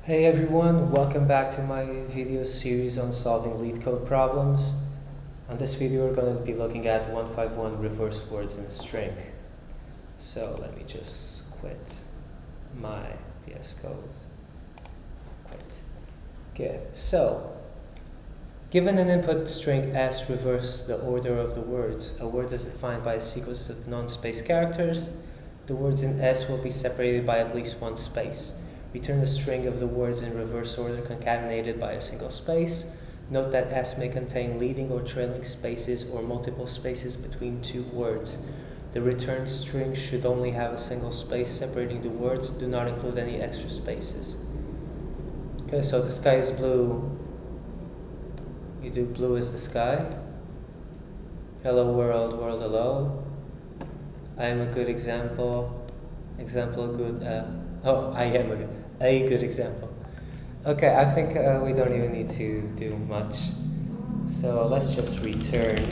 Hey everyone, welcome back to my video series on solving LeetCode problems. On this video we're going to be looking at 151 reverse words in a string. So let me just quit my VS Code. Quit. Good. So, given an input string s, reverse the order of the words. A word is defined by a sequence of non-space characters. The words in s will be separated by at least one space. Return a string of the words in reverse order concatenated by a single space. Note that S may contain leading or trailing spaces or multiple spaces between two words. The returned string should only have a single space separating the words. Do not include any extra spaces. Okay, so the sky is blue. You do blue is the sky. Hello world, world hello. I am a good example. Example good. I am a good example. Okay, I think we don't even need to do much. So let's just return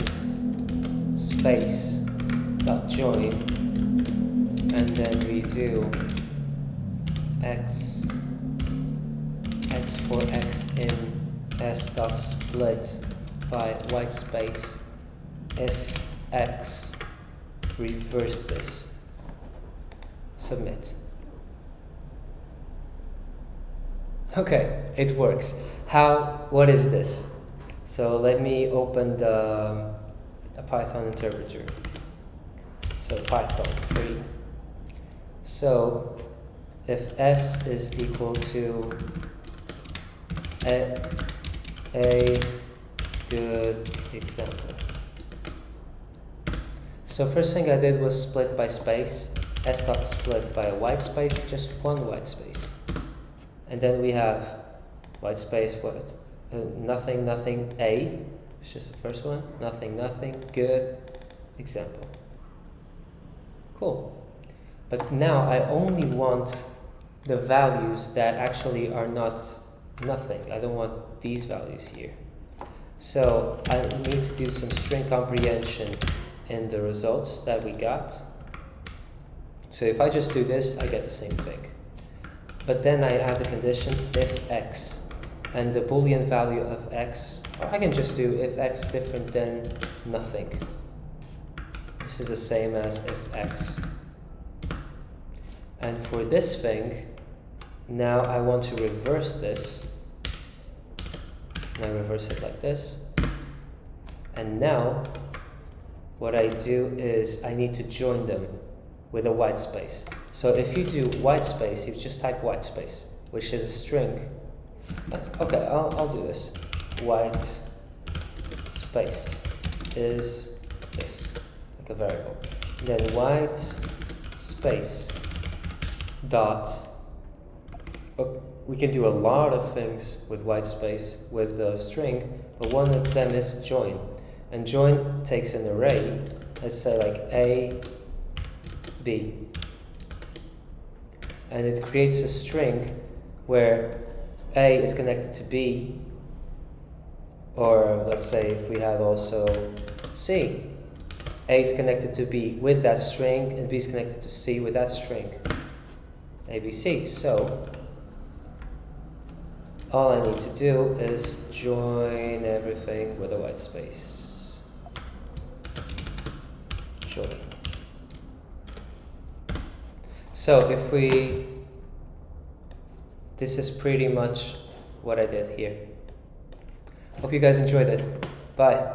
space dot join and then redo x for x in s dot split by white space if x, reverse this, submit. Okay, it works. What is this? So let me open the Python interpreter. So Python 3. So if s is equal to a good example. So first thing I did was split by space. S dot split by a white space, just one white space. And then we have white space, what? Nothing, nothing, A, it's just the first one. Nothing, nothing, good, example. Cool. But now I only want the values that actually are not nothing. I don't want these values here. So I need to do some string comprehension in the results that we got. So if I just do this, I get the same thing. But then I add the condition if x, and the Boolean value of x, or I can just do if x different than nothing. This is the same as if x. And for this thing, now I want to reverse this. And I reverse it like this. And now, what I do is I need to join them with a white space. So if you do white space, you just type white space, which is a string. Okay, I'll do this. White space is this, like a variable. Then white space dot. We can do a lot of things with white space with a string, but one of them is join. And join takes an array, let's say like A, B. And it creates a string where A is connected to B, or let's say if we have also C. A is connected to B with that string, and B is connected to C with that string. ABC. So all I need to do is join everything with a white space. Join. So this is pretty much what I did here. Hope you guys enjoyed it. Bye.